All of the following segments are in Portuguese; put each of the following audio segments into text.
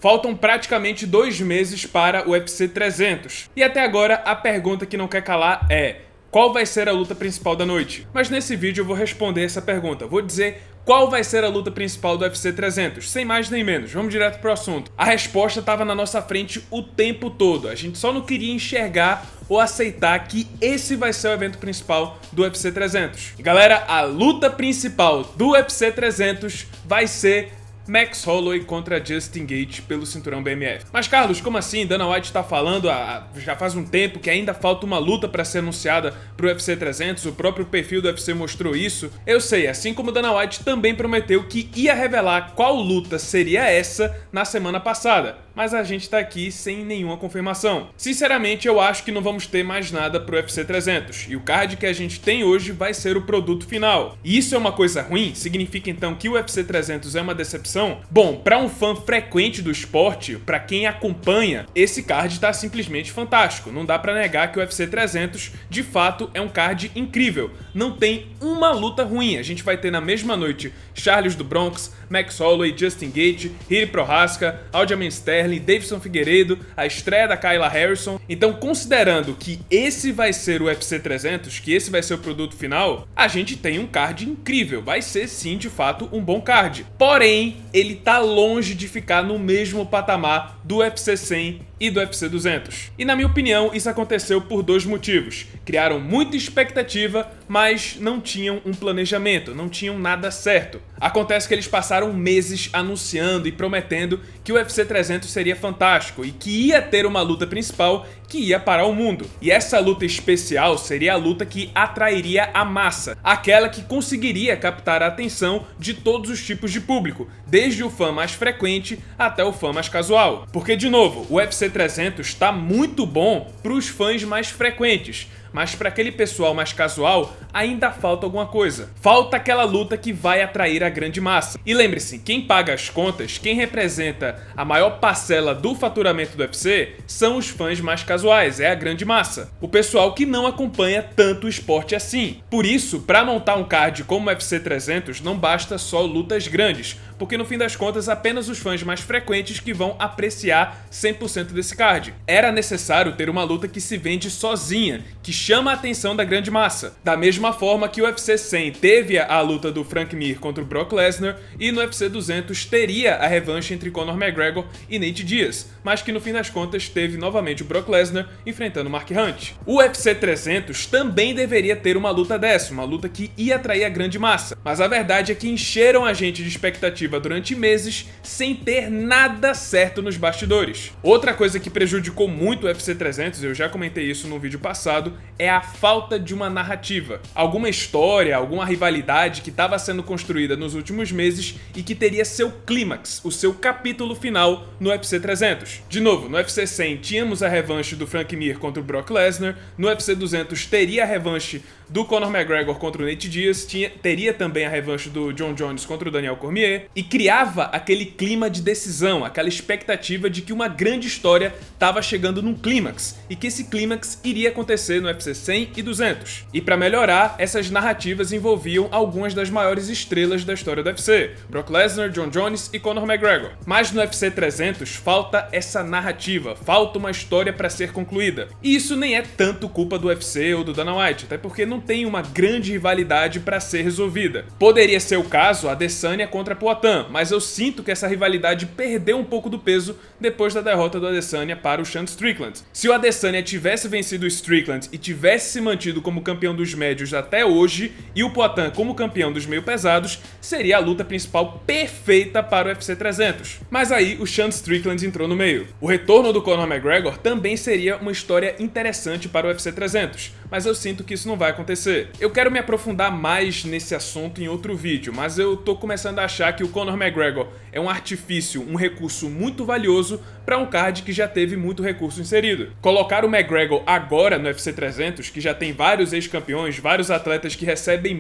Faltam praticamente 2 meses para o UFC 300. E até agora a pergunta que não quer calar é: qual vai ser a luta principal da noite? Mas nesse vídeo eu vou responder essa pergunta. Vou dizer qual vai ser a luta principal do UFC 300, sem mais nem menos. Vamos direto pro assunto. A resposta estava na nossa frente o tempo todo. A gente só não queria enxergar ou aceitar que esse vai ser o evento principal do UFC 300. E galera, a luta principal do UFC 300 vai ser Max Holloway contra Justin Gaethje pelo cinturão BMF. Mas Carlos, como assim? Dana White tá falando já faz um tempo que ainda falta uma luta para ser anunciada pro UFC 300, o próprio perfil do UFC mostrou isso. Eu sei, assim como Dana White também prometeu que ia revelar qual luta seria essa na semana passada, mas a gente tá aqui sem nenhuma confirmação. Sinceramente, eu acho que não vamos ter mais nada pro UFC 300, e o card que a gente tem hoje vai ser o produto final. E isso é uma coisa ruim? Significa então que o UFC 300 é uma decepção? Bom, para um fã frequente do esporte, para quem acompanha, esse card tá simplesmente fantástico. Não dá para negar que o UFC 300 de fato é um card incrível. Não tem uma luta ruim. A gente vai ter na mesma noite Charles do Bronx, Max Holloway, Justin Gaethje, Jiri Prochazka, Aljamain Sterling, Deiveson Figueiredo, a estreia da Kayla Harrison. Então, considerando que esse vai ser o UFC 300, que esse vai ser o produto final, a gente tem um card incrível. Vai ser sim, de fato, um bom card. Porém, ele tá longe de ficar no mesmo patamar do UFC 100 e do UFC 200. E na minha opinião, isso aconteceu por dois motivos. Criaram muita expectativa, mas não tinham um planejamento, não tinham nada certo. Acontece que eles passaram meses anunciando e prometendo que o UFC 300 seria fantástico e que ia ter uma luta principal que ia parar o mundo. E essa luta especial seria a luta que atrairia a massa, aquela que conseguiria captar a atenção de todos os tipos de público, desde o fã mais frequente até o fã mais casual. Porque, de novo, o UFC 300 está muito bom para os fãs mais frequentes, mas para aquele pessoal mais casual ainda falta alguma coisa. Falta aquela luta que vai atrair a grande massa. E lembre-se, quem paga as contas, quem representa a maior parcela do faturamento do UFC são os fãs mais casuais, é a grande massa. O pessoal que não acompanha tanto o esporte assim. Por isso, para montar um card como o UFC 300 não basta só lutas grandes, porque no fim das contas apenas os fãs mais frequentes que vão apreciar 100% desse card. Era necessário ter uma luta que se vende sozinha, que chama a atenção da grande massa. Da mesma forma que o UFC 100 teve a luta do Frank Mir contra o Brock Lesnar, e no UFC 200 teria a revanche entre Conor McGregor e Nate Diaz, mas que no fim das contas teve novamente o Brock Lesnar enfrentando o Mark Hunt. O UFC 300 também deveria ter uma luta dessa, uma luta que ia atrair a grande massa, mas a verdade é que encheram a gente de expectativa durante meses sem ter nada certo nos bastidores. Outra coisa que prejudicou muito o UFC 300, eu já comentei isso no vídeo passado, é a falta de uma narrativa. Alguma história, alguma rivalidade que estava sendo construída nos últimos meses e que teria seu clímax, o seu capítulo final no UFC 300. De novo, no UFC 100 tínhamos a revanche do Frank Mir contra o Brock Lesnar, no UFC 200 teria a revanche do Conor McGregor contra o Nate Diaz, teria também a revanche do Jon Jones contra o Daniel Cormier, e criava aquele clima de decisão, aquela expectativa de que uma grande história estava chegando num clímax, e que esse clímax iria acontecer no UFC 100 e 200. E para melhorar, essas narrativas envolviam algumas das maiores estrelas da história do UFC, Brock Lesnar, Jon Jones e Conor McGregor. Mas no UFC 300 falta essa narrativa, falta uma história para ser concluída. E isso nem é tanto culpa do UFC ou do Dana White, até porque não tem uma grande rivalidade para ser resolvida. Poderia ser o caso Adesanya contra Poatan, mas eu sinto que essa rivalidade perdeu um pouco do peso depois da derrota do Adesanya para o Sean Strickland. Se o Adesanya tivesse vencido o Strickland e tivesse se mantido como campeão dos médios até hoje, e o Poatan como campeão dos meio pesados, seria a luta principal perfeita para o UFC 300. Mas aí o Sean Strickland entrou no meio. O retorno do Conor McGregor também seria uma história interessante para o UFC 300, mas eu sinto que isso não vai acontecer. Eu quero me aprofundar mais nesse assunto em outro vídeo, mas eu tô começando a achar que o Conor McGregor é um artifício, um recurso muito valioso para um card que já teve muito recurso inserido. Colocar o McGregor agora no UFC 300, que já tem vários ex-campeões, vários atletas que recebem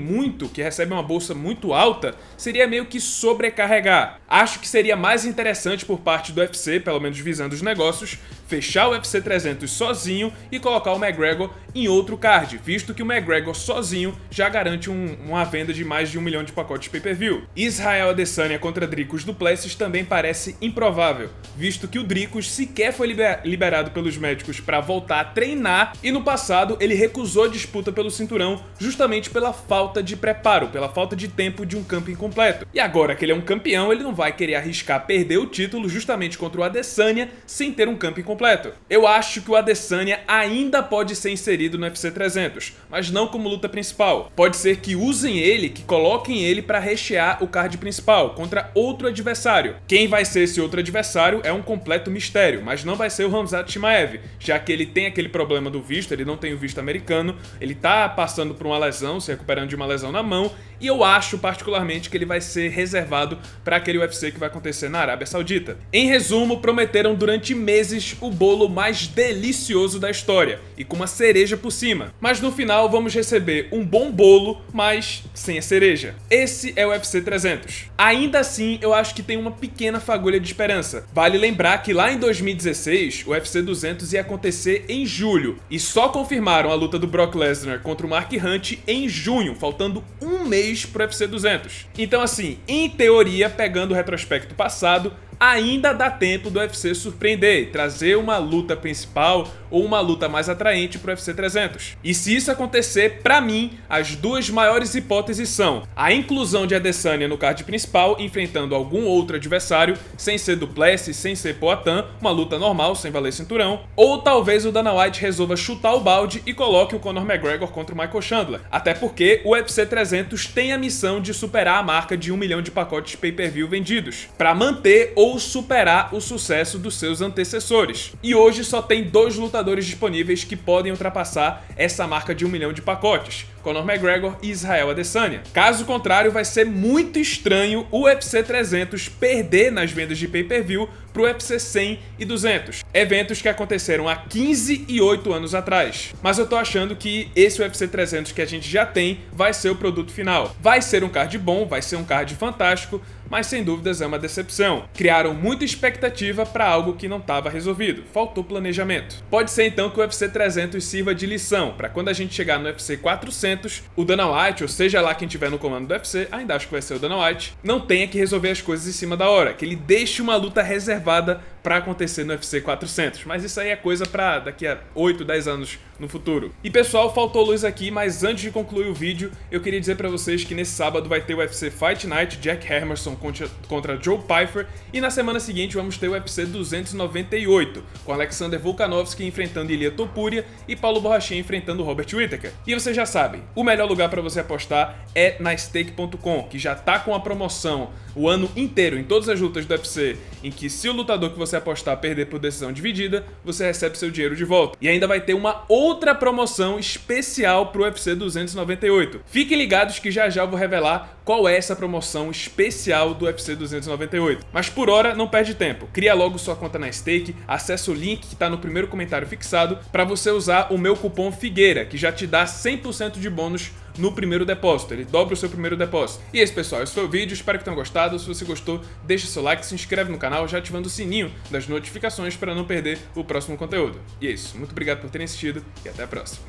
uma bolsa muito alta, seria meio que sobrecarregar. Acho que seria mais interessante por parte do UFC, pelo menos visando os negócios, fechar o UFC 300 sozinho e colocar o McGregor em outro card, visto que o McGregor sozinho já garante uma venda de mais de 1 milhão de pacotes pay-per-view. Israel Adesanya contra Dricus du Plessis também parece improvável, visto que o Dricus sequer foi liberado pelos médicos para voltar a treinar e no passado ele recusou a disputa pelo cinturão justamente pela falta de preparo, pela falta de tempo de um campo incompleto. E agora que ele é um campeão, ele não vai querer arriscar perder o título justamente contra o Adesanya sem ter um campo incompleto. Eu acho que o Adesanya ainda pode ser inserido no UFC 300, mas não como luta principal. Pode ser que usem ele, que coloquem ele para rechear o card principal contra outro adversário. Quem vai ser esse outro adversário é um completo mistério, mas não vai ser o Khamzat Chimaev, já que ele tem aquele problema do visto, ele não tem o visto americano, ele tá passando por uma lesão, se recuperando de uma lesão na mão, e eu acho particularmente que ele vai ser reservado para aquele UFC que vai acontecer na Arábia Saudita. Em resumo, prometeram durante meses o bolo mais delicioso da história, e com uma cereja por cima. Mas no final vamos receber um bom bolo, mas sem a cereja. Esse é o UFC 300. Ainda assim, eu acho que tem uma pequena fagulha de esperança. Vale lembrar que lá em 2016, o UFC 200 ia acontecer em julho, e só confirmaram a luta do Brock Lesnar contra o Mark Hunt em junho, faltando um mês pro UFC 200. Então assim, em teoria, pegando o retrospecto passado, ainda dá tempo do UFC surpreender e trazer uma luta principal ou uma luta mais atraente pro UFC 300. E se isso acontecer, pra mim, as duas maiores hipóteses são a inclusão de Adesanya no card principal, enfrentando algum outro adversário, sem ser du Plessis, sem ser Poatan, uma luta normal, sem valer cinturão, ou talvez o Dana White resolva chutar o balde e coloque o Conor McGregor contra o Michael Chandler. Até porque o UFC 300 tem a missão de superar a marca de 1 milhão de pacotes pay-per-view vendidos, pra manter ou superar o sucesso dos seus antecessores. E hoje só tem 2 lutadores disponíveis que podem ultrapassar essa marca de 1 milhão de pacotes: Conor McGregor e Israel Adesanya. Caso contrário, vai ser muito estranho o UFC 300 perder nas vendas de pay-per-view pro UFC 100 e 200, eventos que aconteceram há 15 e 8 anos atrás. Mas eu tô achando que esse UFC 300 que a gente já tem vai ser o produto final. Vai ser um card bom, vai ser um card fantástico, mas sem dúvidas é uma decepção. Criaram muita expectativa para algo que não estava resolvido, faltou planejamento. Pode ser então que o UFC 300 sirva de lição, para quando a gente chegar no UFC 400, o Dana White, ou seja lá quem tiver no comando do UFC, ainda acho que vai ser o Dana White, não tenha que resolver as coisas em cima da hora, que ele deixe uma luta reservada para acontecer no UFC 400, mas isso aí é coisa para daqui a 8, 10 anos no futuro. E pessoal, faltou luz aqui, mas antes de concluir o vídeo, eu queria dizer para vocês que nesse sábado vai ter o UFC Fight Night, Jack Hermansson contra Joe Pyfer, e na semana seguinte vamos ter o UFC 298, com Alexander Volkanovski enfrentando Ilia Topuria e Paulo Borrachinha enfrentando Robert Whittaker. E vocês já sabem, o melhor lugar para você apostar é na Stake.com, que já tá com a promoção o ano inteiro, em todas as lutas do UFC, em que se o lutador que você apostar perder por decisão dividida, você recebe seu dinheiro de volta. E ainda vai ter uma outra promoção especial pro UFC 298. Fiquem ligados que já já eu vou revelar qual é essa promoção especial do UFC 298. Mas por hora, não perde tempo. Cria logo sua conta na Stake, acessa o link que tá no primeiro comentário fixado para você usar o meu cupom Figueira, que já te dá 100% de bônus no primeiro depósito, ele dobra o seu primeiro depósito. E é isso, pessoal, esse foi o vídeo, espero que tenham gostado. Se você gostou, deixa seu like, se inscreve no canal, já ativando o sininho das notificações para não perder o próximo conteúdo. E é isso, muito obrigado por terem assistido e até a próxima.